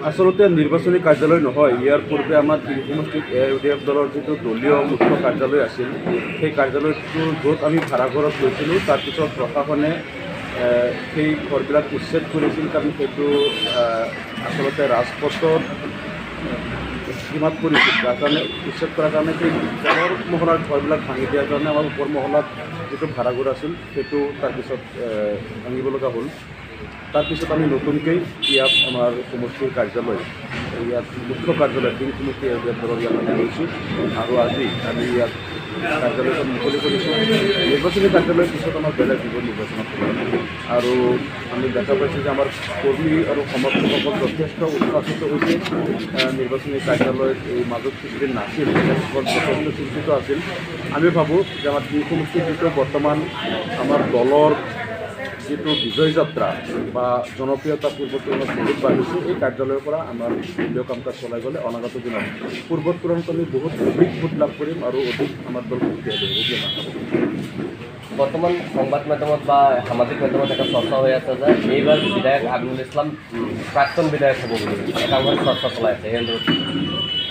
আচলতে নিৰ্বাচনী কাৰ্যালয় নহয়, ইয়াৰ পূৰ্বে আমাৰ তিৰি সমষ্টিত AUDF দলৰ যিটো দলীয় মুখ্য কাৰ্যালয় আছিল, সেই কাৰ্যালয়টো য'ত আমি ভাড়াঘৰত লৈছিলোঁ, তাৰপিছত প্ৰশাসনে সেই ঘৰবিলাক উচ্ছেদ কৰিছিল, কাৰণ সেইটো আচলতে ৰাজপথত সীমাত পৰিছিল। যাৰ কাৰণে উচ্ছেদ কৰাৰ কাৰণে সেই তলৰ মহলাৰ ঘৰবিলাক ভাঙি দিয়াৰ কাৰণে আমাৰ ওপৰ মহলাত যিটো ভাড়াঘৰ আছিল সেইটো তাৰপিছত ভাঙিব লগা হ'ল। তাৰপিছত আমি নতুনকৈ ইয়াত আমাৰ সমষ্টিৰ কাৰ্যালয়, ইয়াত মুখ্য কাৰ্যালয় তিৰি সমষ্টি AUDF দলৰ ইয়াত আমি লৈছোঁ আৰু আজি আমি ইয়াত কাৰ্যালয়খন মুকলি কৰিছোঁ। নিৰ্বাচনী কাৰ্যালয়ৰ পিছত আমাৰ বেলেগ যিবোৰ নিৰ্বাচনত আৰু আমি দেখা পাইছোঁ যে আমাৰ কৰ্মী আৰু সমৰ্থকসকল যথেষ্ট উৎসাহিত হৈছে। নিৰ্বাচনী কাৰ্যালয়ত এই মাজত কিছুদিন নাছিল, যথেষ্ট চিন্তিত আছিল। আমি ভাবোঁ যে আমাৰ তিৰি সমষ্টিৰ যিটো বৰ্তমান আমাৰ দলৰ যিটো বিজয় যাত্ৰা বা জনপ্ৰিয়তা পূৰ্বৰ তুলনাত বহুত বাঢ়িছে, এই কাৰ্যালয়ৰ পৰা আমাৰ দলীয় কাম কাজ চলাই গ'লে অনাগত দিনত পূৰ্বৰ তুলনাত আমি বহুত অধিক ভোট লাভ কৰিম আৰু অধিক আমাৰ দল শক্তিশালী হ'ব বুলি আমি ভাবোঁ। বৰ্তমান সংবাদ মাধ্যমত বা সামাজিক মাধ্যমত এটা চৰ্চা হৈ আছে যে এইবাৰ বিধায়ক আমিনুল ইছলাম প্ৰাক্তন বিধায়ক হ'ব বুলি একাংশ চৰ্চা চলাই আছে।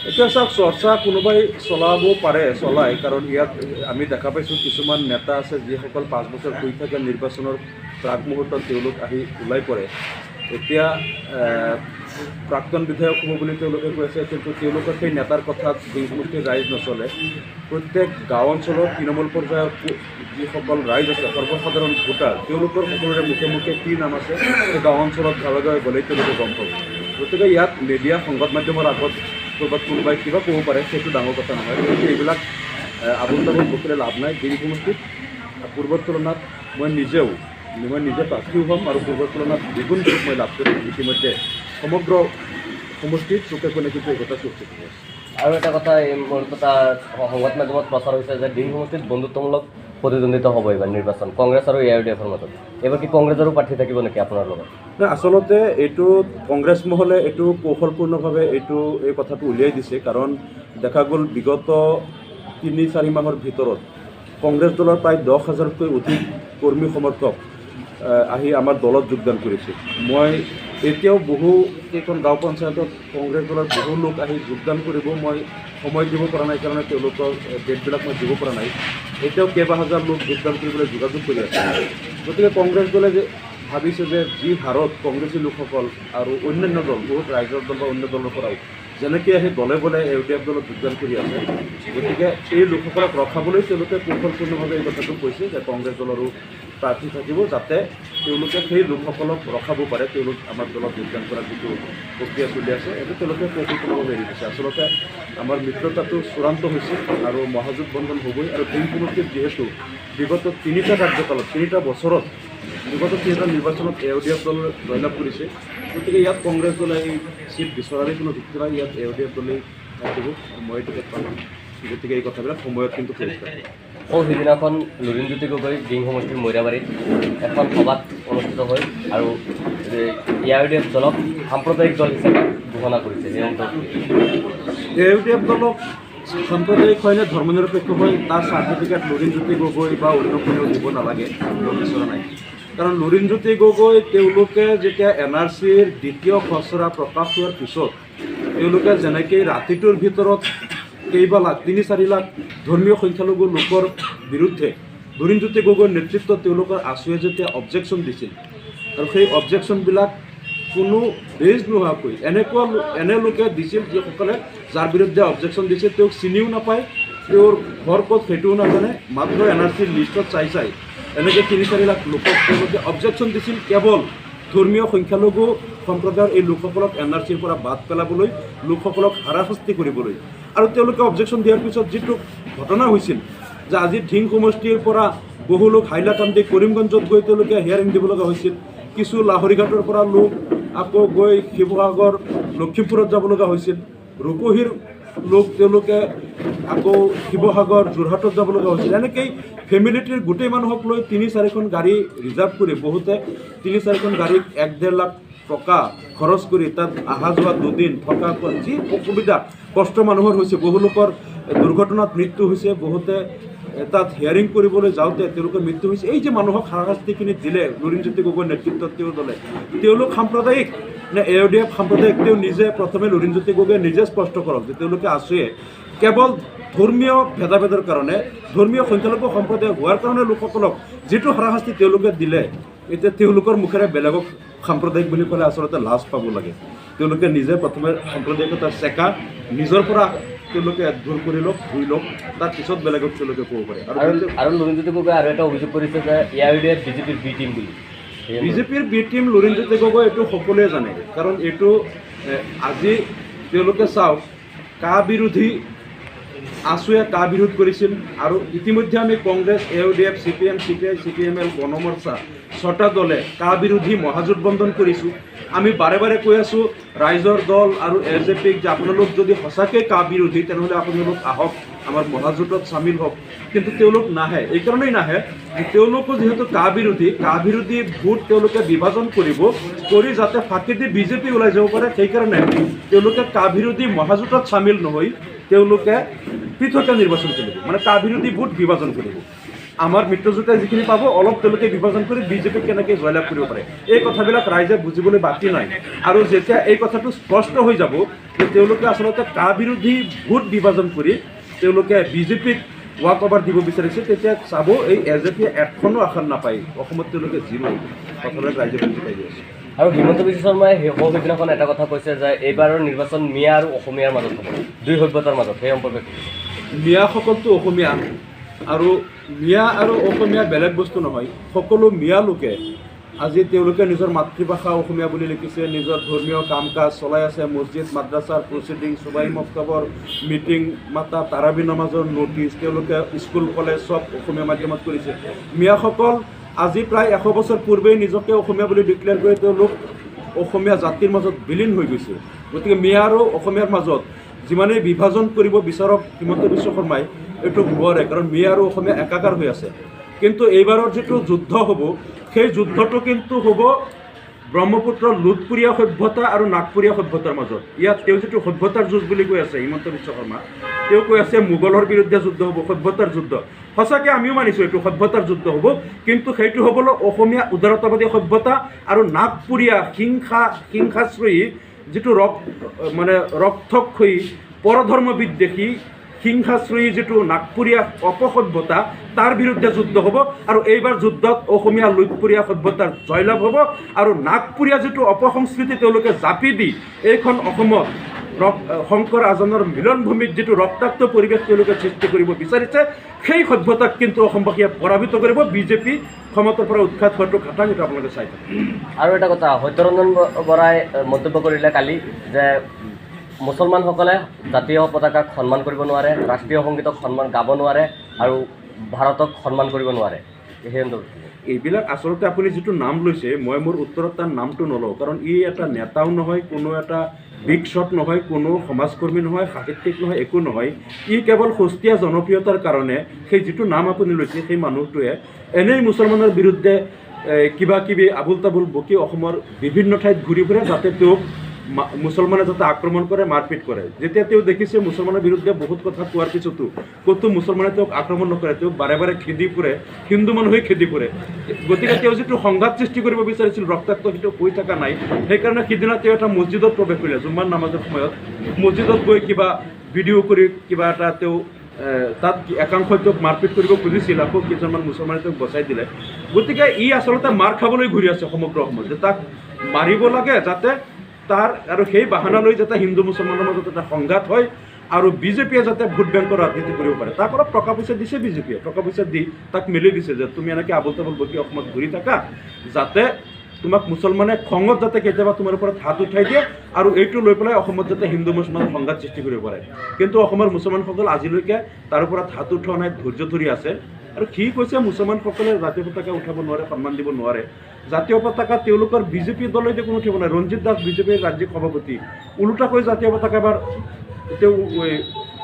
এতিয়া চাওক, চৰ্চা কোনোবাই চলাব পাৰে, চলায়, কাৰণ ইয়াত আমি দেখা পাইছোঁ কিছুমান নেতা আছে যিসকল 5 বছৰ হৈ থাকে নিৰ্বাচনৰ প্ৰাক মুহূৰ্তত তেওঁলোক আহি ওলাই পৰে। এতিয়া প্ৰাক্তন বিধায়ক হ'ব বুলি তেওঁলোকে কৈ আছে, কিন্তু তেওঁলোকৰ সেই নেতাৰ কথাত তিৰি সমষ্টিৰ ৰাইজ নচলে। প্ৰত্যেক গাঁও অঞ্চলত তৃণমূল পৰ্যায়ত যিসকল ৰাইজ আছে, সৰ্বসাধাৰণ ভোটাৰ, তেওঁলোকৰ সকলোৰে মুখে মুখে কি নাম আছে সেই গাঁও অঞ্চলত গাঁৱে গাঁৱে গ'লেই তেওঁলোকে গম পাব। গতিকে ইয়াত মিডিয়া সংবাদ মাধ্যমৰ আগত ক'ৰবাত কোনোবাই কিবা ক'ব পাৰে, সেইটো ডাঙৰ কথা নহয়। গতিকে এইবিলাক আবুল তাবুল বকিলে লাভ নাই। তিৰি সমষ্টিত পূৰ্বৰ তুলনাত মই নিজে প্ৰাৰ্থী হ'ম আৰু পূৰ্বৰ তুলনাত দ্বিগুণ ভোট মই লাভ কৰিম। ইতিমধ্যে সমগ্ৰ সমষ্টিত চুকে কোণে কিন্তু এই কথা সৃষ্টি কৰি আছে। আৰু এটা কথা এই মুহূৰ্তত সংবাদ মাধ্যমত প্ৰচাৰ হৈছে যে তিৰি সমষ্টিত বন্ধুত্বমূলক প্ৰতিদ্বন্দ্বিতা হ'ব এইবাৰ নিৰ্বাচন কংগ্ৰেছ আৰু AUDFৰ মাজত। এইবাৰ কি কংগ্ৰেছৰো প্ৰাৰ্থী থাকিব নেকি আপোনাৰ লগত? আচলতে এইটো কংগ্ৰেছ মহলে এইটো কৌশলপূৰ্ণভাৱে এই কথাটো উলিয়াই দিছে, কাৰণ দেখা গ'ল বিগত 3-4 মাহৰ ভিতৰত কংগ্ৰেছ দলৰ প্ৰায় 10,000তকৈ অধিক কৰ্মী সমৰ্থক আহি আমাৰ দলত যোগদান কৰিছে। মই এতিয়াও বহুকেইখন গাঁও পঞ্চায়তত কংগ্ৰেছ দলৰ বহু লোক আহি যোগদান কৰিব, মই সময় দিব পৰা নাই কাৰণে তেওঁলোকৰ ডেটবিলাক মই দিব পৰা নাই। এতিয়াও কেইবাহাজাৰ লোক যোগদান কৰিবলৈ যোগাযোগ কৰি আছে। গতিকে কংগ্ৰেছ দলে যে ভাবিছে যে যি হাৰত কংগ্ৰেছী লোকসকল আৰু অন্যান্য দল, বহুত ৰাইজৰ দল বা অন্য দলৰ পৰাও যেনেকৈ আহি দলে বলে AUDF দলত যোগদান কৰি আছে, গতিকে এই লোকসকলক ৰখাবলৈ তেওঁলোকে কৌশলপূৰ্ণভাৱে এই কথাটো কৈছে যে কংগ্ৰেছ দলৰো প্ৰাৰ্থী থাকিব, যাতে তেওঁলোকে সেই লোকসকলক ৰখাব পাৰে। তেওঁলোক আমাৰ দলত যোগদান কৰাৰ যিটো প্ৰক্ৰিয়া চলি আছে, এইটো তেওঁলোকে কৌশলপূৰ্ণভাৱে এৰি দিছে। আচলতে আমাৰ মিত্ৰতাটো চূড়ান্ত হৈছে আৰু মহাজোঁট বন্ধন হ'বই। আৰু তিৰি সমষ্টিত যিহেতু বিগত 3টা কাৰ্যকালত 3টা বছৰত বিগত 3টা নিৰ্বাচনত AUDF দল জয়লাভ কৰিছে, গতিকে ইয়াত কংগ্ৰেছ দলে এই চিট বিচৰাৰে কোনো যুক্তি নাই। ইয়াত AUDF দলেই থাকিব, মই টিকেট পাম। গতিকে এই কথাবিলাক সময়ত কিন্তু পৰিষ্কাৰ। সিদিনাখন লুৰিণজ্যোতি গগৈ দিং সমষ্টিৰ মৈৰাবাৰীত এখন সভাত অনুষ্ঠিত হৈ আৰু AUDF দলক সাম্প্ৰদায়িক দল হিচাপে ঘোষণা কৰিছে। AUDF দলক সাম্প্ৰদায়িক হয় নে ধৰ্মনিৰপেক্ষ হয় তাৰ চাৰ্টিফিকেট লুৰিণজ্যোতি গগৈ বা অন্য কোনেও দিব নালাগে, বিচৰা নাই। কাৰণ লুৰিণজ্যোতি গগৈ তেওঁলোকে যেতিয়া NRCৰ দ্বিতীয় খচৰা প্ৰকাশ হোৱাৰ পিছত তেওঁলোকে যেনেকৈ ৰাতিটোৰ ভিতৰত কেইবা লাখ 3-4 লাখ ধৰ্মীয় সংখ্যালঘু লোকৰ বিৰুদ্ধে লুৰিণজ্যোতি গগৈৰ নেতৃত্বত তেওঁলোকৰ আছুৱে যেতিয়া অবজেকশ্যন দিছিল আৰু সেই অবজেকশ্যনবিলাক কোনো বেজ নোহোৱাকৈ এনে লোকে দিছিল যিসকলে যাৰ বিৰুদ্ধে অবজেকশ্যন দিছিল তেওঁক চিনিও নাপায়, তেওঁৰ ঘৰ ক'ত সেইটোও নাজানে, মাত্ৰ NRCৰ লিষ্টত চাই এনেকৈ 3-4 লাখ লোকক তেওঁলোকে অবজেকশ্যন দিছিল কেৱল ধৰ্মীয় সংখ্যালঘু সম্প্ৰদায়ৰ এই লোকসকলক NRCৰ পৰা বাদ পেলাবলৈ, লোকসকলক হাৰাশাস্তি কৰিবলৈ। আৰু তেওঁলোকে অবজেকশ্যন দিয়াৰ পিছত যিটো ঘটনা হৈছিল যে আজি দিং সমষ্টিৰ পৰা বহু লোক হাইলাকান্দি কৰিমগঞ্জত গৈ তেওঁলোকে হিয়াৰিং দিব লগা হৈছিল। কিছু লাহৰীঘাটৰ পৰা লোক আকৌ গৈ শিৱসাগৰ লখিমপুৰত যাব লগা হৈছিল। ৰূপহীৰ লোক তেওঁলোকে আকৌ শিৱসাগৰ যোৰহাটত যাব লগা হৈছিল। এনেকৈ ফেমিলিটিৰ গোটেই মানুহক লৈ 3-4খন গাড়ী ৰিজাৰ্ভ কৰি বহুতে 3-4খন গাড়ীত 1-1.5 লাখ টকা খৰচ কৰি তাত অহা যোৱা 2 দিন থকা যি অসুবিধা কষ্ট মানুহৰ হৈছে, বহু লোকৰ দুৰ্ঘটনাত মৃত্যু হৈছে, বহুতে তাত হিয়াৰিং কৰিবলৈ যাওঁতে তেওঁলোকৰ মৃত্যু হৈছে। এই যে মানুহক হাৰাশাস্তিখিনি দিলে লুৰিণজ্যোতি গগৈৰ নেতৃত্বত তেওঁৰ দলে, তেওঁলোক সাম্প্ৰদায়িক নে AUDF সাম্প্ৰদায়িক তেওঁ নিজে প্ৰথমে লুৰিণজ্যোতি গগৈয়ে নিজে স্পষ্ট কৰক যে তেওঁলোকে আছে কেৱল ধৰ্মীয় ভেদাভেদৰ কাৰণে ধৰ্মীয় সংখ্যালঘু সম্প্ৰদায় হোৱাৰ কাৰণে লোকসকলক যিটো হাৰাশাস্তি তেওঁলোকে দিলে এতিয়া তেওঁলোকৰ মুখেৰে বেলেগক সাম্প্ৰদায়িক বুলি ক'লে আচলতে লাজ পাব লাগে তেওঁলোকে নিজে প্ৰথমে সাম্প্ৰদায়িকতাৰ চেকা নিজৰ পৰা তেওঁলোকে দূৰ কৰি লওক ধুই লওক তাৰপিছত বেলেগক তেওঁলোকে ক'ব পাৰে আৰু লুৰিণজ্যোতি গগৈ আৰু এটা অভিযোগ কৰিছে যে AUDF বিজেপিৰ বি টিম বুলি বিজেপিৰ বি টিম লুৰিণজ্যোতি গগৈ এইটো সকলোৱে জানে কাৰণ এইটো আজি তেওঁলোকে চাওক কা বিৰোধী আছুৱে কা বিৰোধ কৰিছিল আৰু ইতিমধ্যে আমি Congress AUDF CPM CPI CPML গণমৰ্চা 6টা দলে কা বিৰোধী মহাজোঁট বন্ধন কৰিছোঁ আমি বাৰে বাৰে কৈ আছোঁ ৰাইজৰ দল আৰু LJPক যে আপোনালোক যদি সঁচাকৈ কা বিৰোধী তেনেহ'লে আপোনালোক আহক আমাৰ মহাজোঁটত চামিল হওক কিন্তু তেওঁলোক নাহে এইকাৰণেই নাহে তেওঁলোকো যিহেতু কা বিৰোধী ভোট তেওঁলোকে বিভাজন কৰিব কৰি যাতে ফাঁকি দি বিজেপি ওলাই যাব পাৰে সেইকাৰণে তেওঁলোকে কা বিৰোধী মহাজোঁটত চামিল নহৈ তেওঁলোকে পৃথকে নিৰ্বাচন কৰিব মানে কা বিৰোধী ভোট বিভাজন কৰিব আমাৰ মিত্ৰজোঁটে যিখিনি পাব অলপ তেওঁলোকে বিভাজন কৰি বিজেপিক কেনেকৈ জয়লাভ কৰিব পাৰে এই কথাবিলাক ৰাইজে বুজিবলৈ বাকী নাই আৰু যেতিয়া এই কথাটো স্পষ্ট হৈ যাব যে তেওঁলোকে আচলতে কা বিৰোধী ভোট বিভাজন কৰি তেওঁলোকে বিজেপিক ৱাক অভাৰ দিব বিচাৰিছে তেতিয়া চাব এই LJPয়ে এখনো আসন নাপায় অসমত তেওঁলোকে জিৰো কথাবিলাক ৰাইজে বুজি পাই আছে আৰু হিমন্ত বিশ্ব শৰ্মাই শেষৰ সিদিনাখন এটা কথা কৈছে যে এইবাৰৰ নিৰ্বাচন মিয়া আৰু অসমীয়াৰ মাজত হ'ব দুই সভ্যতাৰ মাজত সেই সম্পৰ্কে মিয়াসকলতো অসমীয়া আৰু মিয়া আৰু অসমীয়া বেলেগ বস্তু নহয় সকলো মিয়া লোকে আজি তেওঁলোকে নিজৰ মাতৃভাষা অসমীয়া বুলি লিখিছে নিজৰ ধৰ্মীয় কাম কাজ চলাই আছে মছজিদ মাদ্ৰাছাৰ প্ৰচিডিং চুবাই মক্তবৰ মিটিং মাতা তাৰাবি নামাজৰ ন'টিছ তেওঁলোকে স্কুল কলেজ চব অসমীয়া মাধ্যমত কৰিছে মিয়াসকল আজি প্ৰায় 100 বছৰ পূৰ্বেই নিজকে অসমীয়া বুলি ডিক্লেয়াৰ কৰি তেওঁলোক অসমীয়া জাতিৰ মাজত বিলীন হৈ গৈছে গতিকে মিয়া আৰু অসমীয়াৰ মাজত যিমানেই বিভাজন কৰিব বিচাৰক হিমন্ত বিশ্ব শৰ্মাই এইটো নোৱাৰে কাৰণ মিয়া আৰু অসমীয়া একাকাৰ হৈ আছে কিন্তু এইবাৰৰ যিটো যুদ্ধ হ'ব সেই যুদ্ধটো কিন্তু হ'ব ব্ৰহ্মপুত্ৰৰ লুটপুৰীয়া সভ্যতা আৰু নাগপুৰীয়া সভ্যতাৰ মাজত ইয়াত তেওঁ যিটো সভ্যতাৰ যুঁজ বুলি কৈ আছে হিমন্ত বিশ্ব শৰ্মা তেওঁ কৈ আছে মোগলৰ বিৰুদ্ধে যুদ্ধ হ'ব সভ্যতাৰ যুদ্ধ সঁচাকৈ আমিও মানিছোঁ এইটো সভ্যতাৰ যুদ্ধ হ'ব কিন্তু সেইটো হ'বলৈ অসমীয়া উদাৰতাবাদী সভ্যতা আৰু নাগপুৰীয়া হিংসাশ্ৰয়ী যিটো ৰক্তক্ষয়ী পৰধৰ্ম বিদ্বেষী হিংসাশ্ৰয়ী যিটো নাগপুৰীয়া অপসভ্যতা তাৰ বিৰুদ্ধে যুদ্ধ হ'ব আৰু এইবাৰ যুদ্ধত অসমীয়া লুটপুৰীয়া সভ্যতাৰ জয়লাভ হ'ব আৰু নাগপুৰীয়া যিটো অপসংস্কৃতি তেওঁলোকে জাপি দি এইখন অসমত শংকৰ আজানৰ মিলনভূমিত যিটো ৰক্তাক্ত পৰিৱেশ তেওঁলোকে সৃষ্টি কৰিব বিচাৰিছে সেই সভ্যতাক কিন্তু অসমবাসীয়ে পৰাভূত কৰিব বিজেপি ক্ষমতাৰ পৰা উৎখাত হোৱাটো খাটাং এইটো আপোনালোকে চাই থাকে আৰু এটা কথা সত্যৰঞ্জন বৰাই মন্তব্য কৰিলে কালি যে মুছলমানসকলে জাতীয় পতাকাক সন্মান কৰিব নোৱাৰে ৰাষ্ট্ৰীয় সংগীতক গাব নোৱাৰে আৰু ভাৰতক সন্মান কৰিব নোৱাৰে এইবিলাক আচলতে আপুনি যিটো নাম লৈছে মই মোৰ উত্তৰত তাৰ নামটো নলওঁ কাৰণ ই এটা নেতাও নহয় কোনো এটা বিগ শ্বট নহয় কোনো সমাজকৰ্মী নহয় সাহিত্যিক নহয় একো নহয় ই কেৱল সস্তীয়া জনপ্ৰিয়তাৰ কাৰণে সেই যিটো নাম আপুনি লৈছে সেই মানুহটোৱে এনেই মুছলমানৰ বিৰুদ্ধে কিবা কিবি আবুল তাবুল বকি অসমৰ বিভিন্ন ঠাইত ঘূৰি ফুৰে যাতে তেওঁক মুছলমানে যাতে আক্ৰমণ কৰে মাৰপিট কৰে যেতিয়া তেওঁ দেখিছে মুছলমানৰ বিৰুদ্ধে বহুত কথা কোৱাৰ পিছতো ক'তো মুছলমানে তেওঁক আক্ৰমণ নকৰে তেওঁক বাৰে বাৰে খেদি ফুৰে হিন্দু মানুহে খেদি ফুৰে গতিকে তেওঁ যিটো সংঘাত সৃষ্টি কৰিব বিচাৰিছিল ৰক্তাক্ত সেইটো হৈ থকা নাই সেইকাৰণে সিদিনা তেওঁ এটা মছজিদত প্ৰৱেশ কৰিলে জুম্মাৰ নামাজৰ সময়ত মছজিদত গৈ কিবা ভিডিঅ' কৰি কিবা এটা তেওঁ তাত একাংশই তেওঁক মাৰপিট কৰিব খুজিছিল আকৌ কেইজনমান মুছলমানে তেওঁক বচাই দিলে গতিকে ই আচলতে মাৰ খাবলৈ ঘূৰি আছে সমগ্ৰ অসমত যে তাক মাৰিব লাগে যাতে তাৰ আৰু সেই বাহানা লৈ যাতে হিন্দু মুছলমানৰ মাজত এটা সংঘাত হয় আৰু বিজেপিয়ে যাতে ভোট বেংকৰ ৰাজনীতি কৰিব পাৰে তাক অলপ টকা পইচা দিছে বিজেপিয়ে টকা পইচা দি তাক মেলি দিছে যে তুমি এনেকৈ আবুল তাবুল বকি অসমত ঘূৰি থাকা যাতে তোমাক মুছলমানে খঙত যাতে কেতিয়াবা তোমাৰ ওপৰত হাত উঠাই দিয়ে আৰু এইটো লৈ পেলাই অসমত যাতে হিন্দু মুছলমানৰ সংঘাত সৃষ্টি কৰিব পাৰে কিন্তু অসমৰ মুছলমানসকল আজিলৈকে তাৰ ওপৰত হাত উঠোৱা নাই ধৈৰ্য ধৰি আছে আৰু সি কৈছে মুছলমানসকলে জাতীয় পতাকা উঠাব নোৱাৰে সন্মান দিব নোৱাৰে জাতীয় পতাকা তেওঁলোকৰ বিজেপি দলে যে কোনো উঠিব নাই ৰঞ্জিত দাস বিজেপিৰ ৰাজ্যিক সভাপতি ওলোটাকৈ জাতীয় পতাকা এবাৰ তেওঁ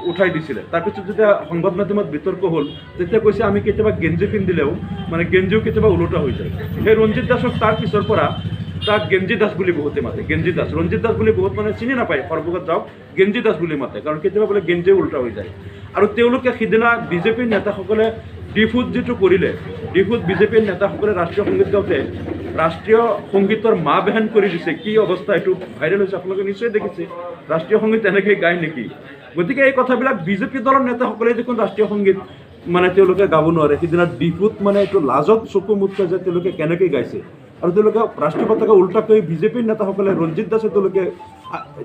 উঠাই দিছিলে তাৰপিছত যেতিয়া সংবাদ মাধ্যমত বিতৰ্ক হ'ল তেতিয়া কৈছে আমি কেতিয়াবা গেঞ্জি পিন্ধিলেও মানে গেঞ্জিও কেতিয়াবা ওলোটা হৈ যায় সেই ৰঞ্জিত দাসক তাৰ পিছৰ পৰা তাক গেঞ্জি দাস বুলি বহুতে মাতে গেঞ্জি দাস ৰঞ্জিত দাস বুলি বহুত মানে চিনি নাপায় সৰ্বগত যাওক গেঞ্জি দাস বুলি মাতে কাৰণ কেতিয়াবা বোলে গেঞ্জিও ওলোটা হৈ যায় আৰু তেওঁলোকে সিদিনা বিজেপিৰ নেতাসকলে ডিফুত যিটো কৰিলে ডিফুত বিজেপিৰ নেতাসকলে ৰাষ্ট্ৰীয় সংগীত গাওঁতে ৰাষ্ট্ৰীয় সংগীতৰ মা বেহান কৰি দিছে, কি অৱস্থা এইটো ভাইৰেল হৈছে, আপোনালোকে নিশ্চয় দেখিছে। ৰাষ্ট্ৰীয় সংগীত এনেকৈ গায় নেকি? গতিকে এই কথাবিলাক বিজেপি দলৰ নেতাসকলে দেখোন ৰাষ্ট্ৰীয় সংগীত মানে তেওঁলোকে গাব নোৱাৰে। সিদিনা বিহুত মানে এইটো লাজত চকু মুখ খাই যে তেওঁলোকে কেনেকৈ গাইছে, আৰু তেওঁলোকে ৰাষ্ট্ৰীয় পতাকা উল্টাকৈ বিজেপিৰ নেতাসকলে ৰঞ্জিত দাসে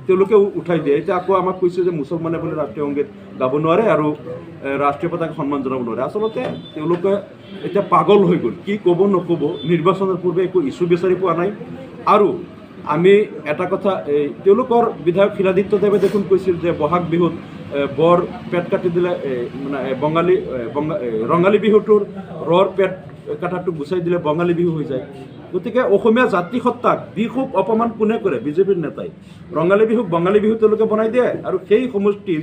তেওঁলোকে উঠাই দিয়ে। এতিয়া আকৌ আমাক কৈছে যে মুছলমানে বোলে ৰাষ্ট্ৰীয় সংগীত গাব নোৱাৰে আৰু ৰাষ্ট্ৰীয় পতাকা সন্মান জনাব নোৱাৰে। আচলতে তেওঁলোকে এতিয়া পাগল হৈ গ'ল, কি ক'ব নক'ব। নিৰ্বাচনৰ পূৰ্বে একো ইছ্যু বিচাৰি পোৱা নাই। আৰু আমি এটা কথা, তেওঁলোকৰ বিধায়ক শিলাদিত্যদেৱে দেখোন কৈছিল যে বহাগ বিহুত বৰ পেট কাটি দিলে, মানে ৰঙালী বিহুটোৰ ৰৰ পেট কাটাটো গুচাই দিলে বঙালী বিহু হৈ যায়। গতিকে অসমীয়া জাতিসত্তাক বিহুক অপমান কোনে কৰে? বিজেপিৰ নেতাই। ৰঙালী বিহুক বঙালী বিহু তেওঁলোকে বনাই দিয়ে, আৰু সেই সমষ্টিৰ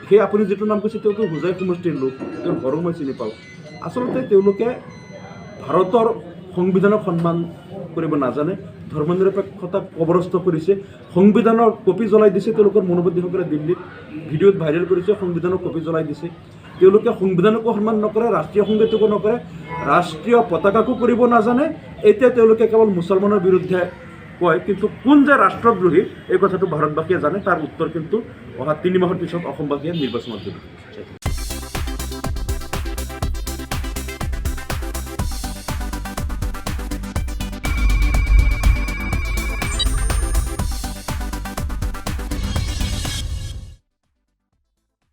সেই আপুনি যিটো নাম কৈছে তেওঁতো হোজাই সমষ্টিৰ লোক, তেওঁৰ ঘৰো মই চিনি পাওঁ। আচলতে তেওঁলোকে ভাৰতৰ সংবিধানক সন্মান কৰিব নাজানে, ধৰ্মনিৰপেক্ষতাক কবৰস্থ কৰিছে, সংবিধানৰ কপি জ্বলাই দিছে। তেওঁলোকৰ মনোবাদীসকলে দিল্লীত ভিডিঅ'ত ভাইৰেল কৰিছে, সংবিধানৰ কপি জ্বলাই দিছে। তেওঁলোকে সংবিধানকো সন্মান নকৰে, ৰাষ্ট্ৰীয় সংগীতকো নকৰে, ৰাষ্ট্ৰীয় পতাকাকো কৰিব নাজানে। এতিয়া তেওঁলোকে কেৱল মুছলমানৰ বিৰুদ্ধে কয়, কিন্তু কোন যে ৰাষ্ট্ৰদ্ৰোহী এই কথাটো ভাৰতবাসীয়ে জানে। তাৰ উত্তৰ কিন্তু অহা 3 মাহৰ পিছত অসমবাসীয়ে নিৰ্বাচনত দিব।